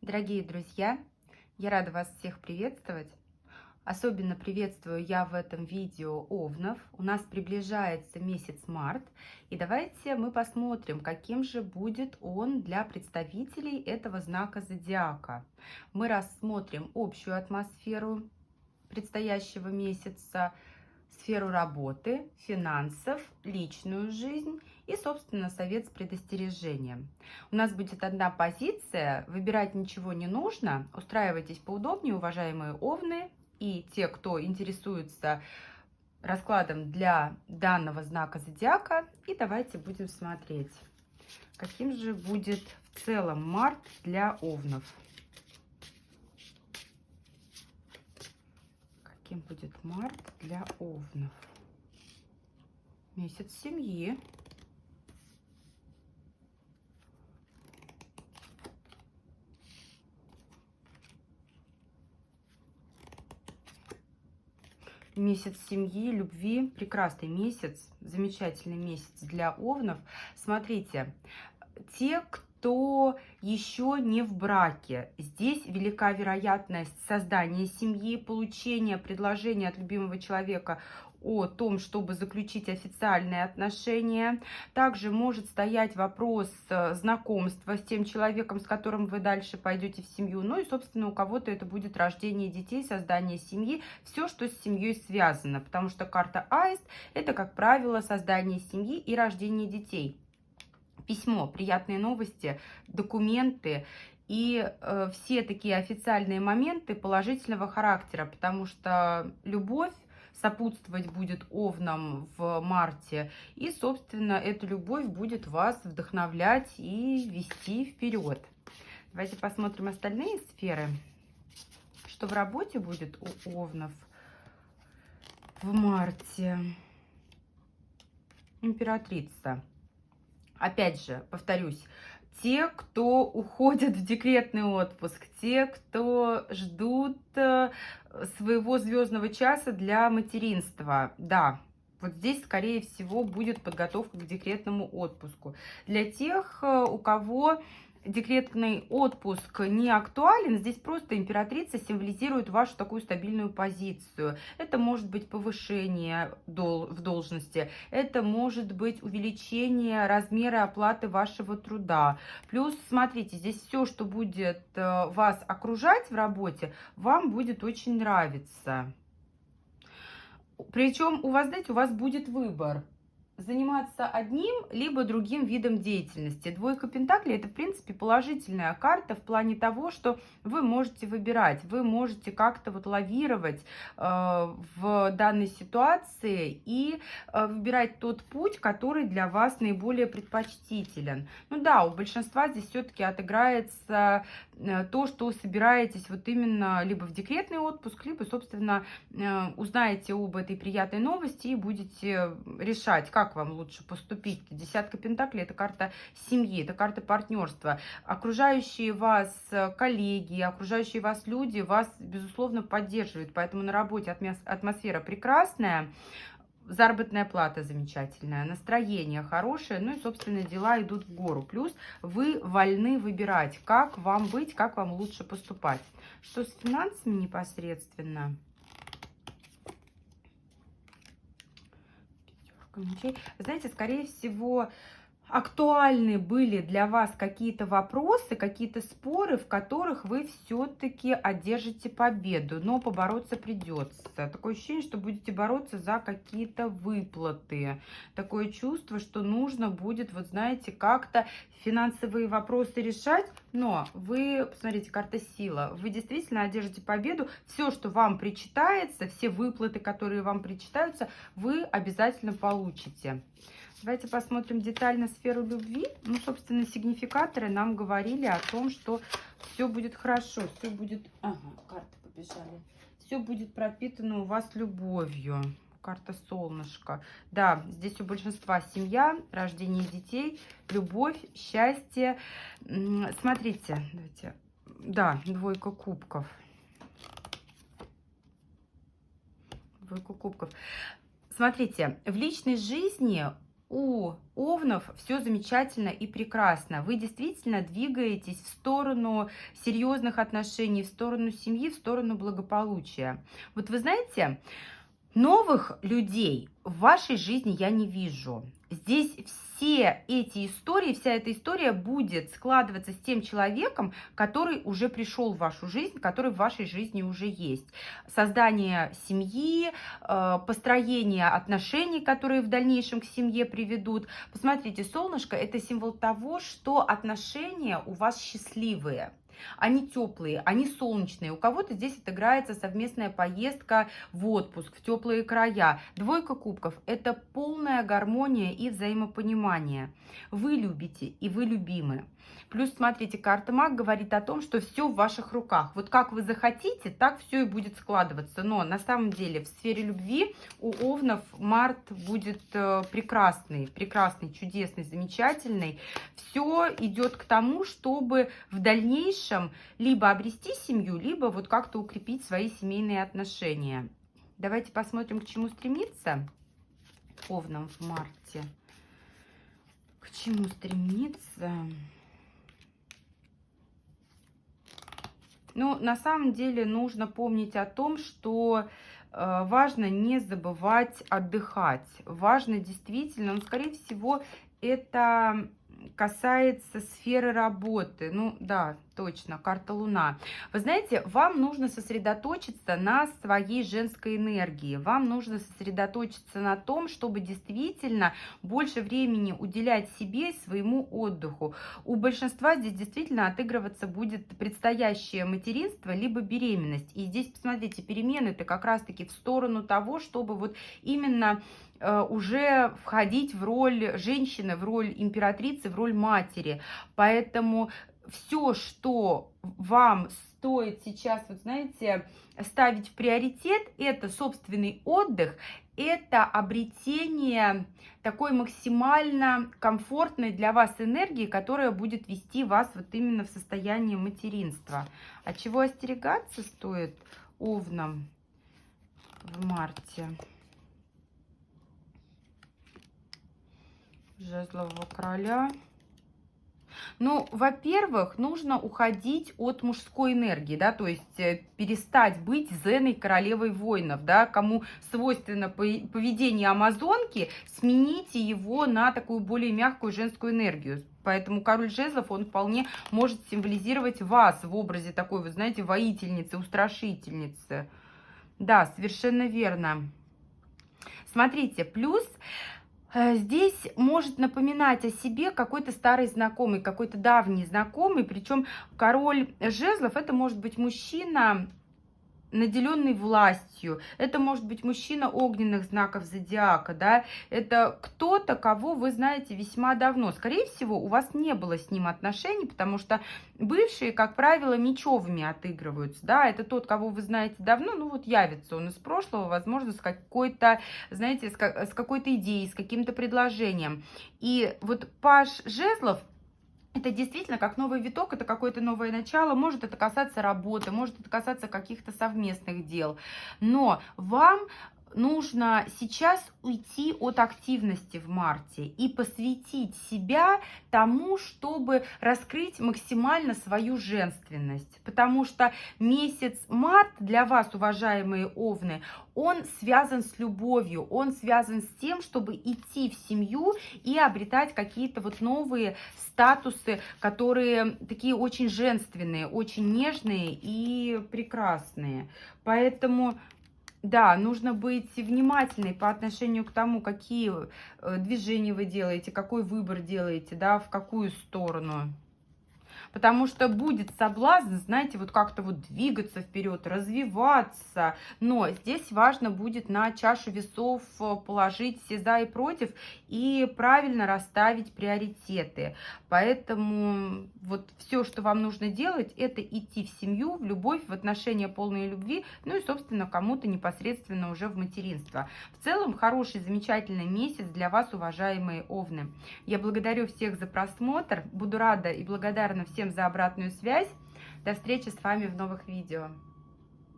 Дорогие друзья, я рада вас всех приветствовать. Особенно приветствую я в этом видео овнов. У нас приближается месяц март, и давайте мы посмотрим, каким же будет он для представителей этого знака зодиака. Мы рассмотрим общую атмосферу предстоящего месяца, сферу работы, финансов, личную жизнь и, собственно, совет с предостережением. У нас будет одна позиция, выбирать ничего не нужно. Устраивайтесь поудобнее, уважаемые овны, и те, кто интересуется раскладом для данного знака зодиака. И давайте будем смотреть, каким же будет в целом март для овнов. Каким будет март для овнов? Месяц семьи. Месяц семьи, любви, прекрасный месяц, замечательный месяц для овнов. Смотрите, те, кто еще не в браке, здесь велика вероятность создания семьи, получения предложения от любимого человека о том, чтобы заключить официальные отношения. Также может стоять вопрос знакомства с тем человеком, с которым вы дальше пойдете в семью. Ну и, собственно, у кого-то это будет рождение детей, создание семьи, все, что с семьей связано. Потому что карта Аист – это, как правило, создание семьи и рождение детей. Письмо, приятные новости, документы и все такие официальные моменты положительного характера, потому что любовь сопутствовать будет овнам в марте, и, собственно, эта любовь будет вас вдохновлять и вести вперед. Давайте посмотрим остальные сферы. Что в работе будет у овнов в марте? Императрица. Опять же, повторюсь, те, кто уходят в декретный отпуск, те, кто ждут своего звездного часа для материнства, да, вот здесь, скорее всего, будет подготовка к декретному отпуску. Для тех, у кого декретный отпуск не актуален, здесь просто императрица символизирует вашу такую стабильную позицию. Это может быть повышение в должности, это может быть увеличение размера оплаты вашего труда. Плюс, смотрите, здесь все, что будет вас окружать в работе, вам будет очень нравиться. Причем у вас, знаете, у вас будет выбор. Заниматься одним либо другим видом деятельности. Двойка пентаклей – это, в принципе, положительная карта в плане того, что вы можете выбирать, вы можете как-то вот лавировать в данной ситуации и выбирать тот путь, который для вас наиболее предпочтителен. Ну да, у большинства здесь все-таки отыграется то, что собираетесь вот именно либо в декретный отпуск, либо, собственно, узнаете об этой приятной новости и будете решать, как вам лучше поступить. Десятка пентаклей – это карта семьи, это карта партнерства. Окружающие вас коллеги, окружающие вас люди вас, безусловно, поддерживают. Поэтому на работе атмосфера прекрасная, заработная плата замечательная, настроение хорошее, ну и, собственно, дела идут в гору. Плюс вы вольны выбирать, как вам быть, как вам лучше поступать. Что с финансами непосредственно? Знаете, скорее всего, актуальны были для вас какие-то вопросы, какие-то споры, в которых вы все-таки одержите победу, но побороться придется. Такое ощущение, что будете бороться за какие-то выплаты. Такое чувство, что нужно будет, вот знаете, как-то финансовые вопросы решать, но вы, посмотрите, карта сила, вы действительно одержите победу. Все, что вам причитается, все выплаты, которые вам причитаются, вы обязательно получите. Давайте посмотрим детально сферу любви. Ну, собственно, сигнификаторы нам говорили о том, что все будет хорошо, все будет... Ага, карты побежали. Все будет пропитано у вас любовью. Карта солнышко. Да, здесь у большинства семья, рождение детей, любовь, счастье. Смотрите, давайте. Да, двойка кубков. Двойка кубков. Смотрите, в личной жизни у овнов все замечательно и прекрасно. Вы действительно двигаетесь в сторону серьезных отношений, в сторону семьи, в сторону благополучия. Вот вы знаете, новых людей в вашей жизни я не вижу. Здесь все эти истории, вся эта история будет складываться с тем человеком, который уже пришел в вашу жизнь, который в вашей жизни уже есть. Создание семьи, построение отношений, которые в дальнейшем к семье приведут. Посмотрите, солнышко – это символ того, что отношения у вас счастливые. Они теплые, они солнечные. У кого-то здесь отыграется совместная поездка в отпуск, в теплые края. Двойка кубков – это полная гармония и взаимопонимание. Вы любите и вы любимы. Плюс, смотрите, карта Маг говорит о том, что все в ваших руках. Вот как вы захотите, так все и будет складываться. Но на самом деле в сфере любви у овнов март будет прекрасный, прекрасный, чудесный, замечательный. Все идет к тому, чтобы в дальнейшем либо обрести семью, либо вот как-то укрепить свои семейные отношения. Давайте посмотрим, к чему стремиться овнам в марте. К чему стремиться? Ну, на самом деле нужно помнить о том, что важно не забывать отдыхать. Важно действительно, ну, скорее всего, это касается сферы работы. Ну, да, точно, карта Луна. Вы знаете, вам нужно сосредоточиться на своей женской энергии. Вам нужно сосредоточиться на том, чтобы действительно больше времени уделять себе и своему отдыху. У большинства здесь действительно отыгрываться будет предстоящее материнство, либо беременность. И здесь, посмотрите, перемены-то как раз-таки в сторону того, чтобы вот именно уже входить в роль женщины, в роль императрицы, в роль матери. Поэтому все, что вам стоит сейчас, вот знаете, ставить в приоритет, это собственный отдых, это обретение такой максимально комфортной для вас энергии, которая будет вести вас вот именно в состояние материнства. От чего остерегаться стоит овнам в марте? Жезлового короля. Ну, во-первых, нужно уходить от мужской энергии, да, то есть перестать быть зеной королевой воинов, да, кому свойственно поведение амазонки, смените его на такую более мягкую женскую энергию. Поэтому король жезлов, он вполне может символизировать вас в образе такой, вы знаете, воительницы, устрашительницы. Да, совершенно верно. Смотрите, плюс здесь может напоминать о себе какой-то старый знакомый, какой-то давний знакомый. Причем король жезлов — это может быть мужчина, наделенный властью. Это может быть мужчина огненных знаков зодиака, да. Это кто-то, кого вы знаете весьма давно. Скорее всего, у вас не было с ним отношений, потому что бывшие, как правило, мечевыми отыгрываются, да. Это тот, кого вы знаете давно, ну вот явится он из прошлого, возможно, с какой-то, знаете, с какой-то идеей, с каким-то предложением. И вот паж жезлов — это действительно как новый виток, это какое-то новое начало, может это касаться работы, может это касаться каких-то совместных дел. Но вам нужно сейчас уйти от активности в марте и посвятить себя тому, чтобы раскрыть максимально свою женственность. Потому что месяц март для вас, уважаемые овны, он связан с любовью, он связан с тем, чтобы идти в семью и обретать какие-то вот новые статусы, которые такие очень женственные, очень нежные и прекрасные. Поэтому да, нужно быть внимательной по отношению к тому, какие движения вы делаете, какой выбор делаете, да, в какую сторону. Потому что будет соблазн, знаете, вот как-то вот двигаться вперед, развиваться. Но здесь важно будет на чашу весов положить все за и против и правильно расставить приоритеты. Поэтому вот все, что вам нужно делать, это идти в семью, в любовь, в отношения полной любви, ну и, собственно, кому-то непосредственно уже в материнство. В целом, хороший, замечательный месяц для вас, уважаемые овны. Я благодарю всех за просмотр, буду рада и благодарна всем за обратную связь. До встречи с вами в новых видео.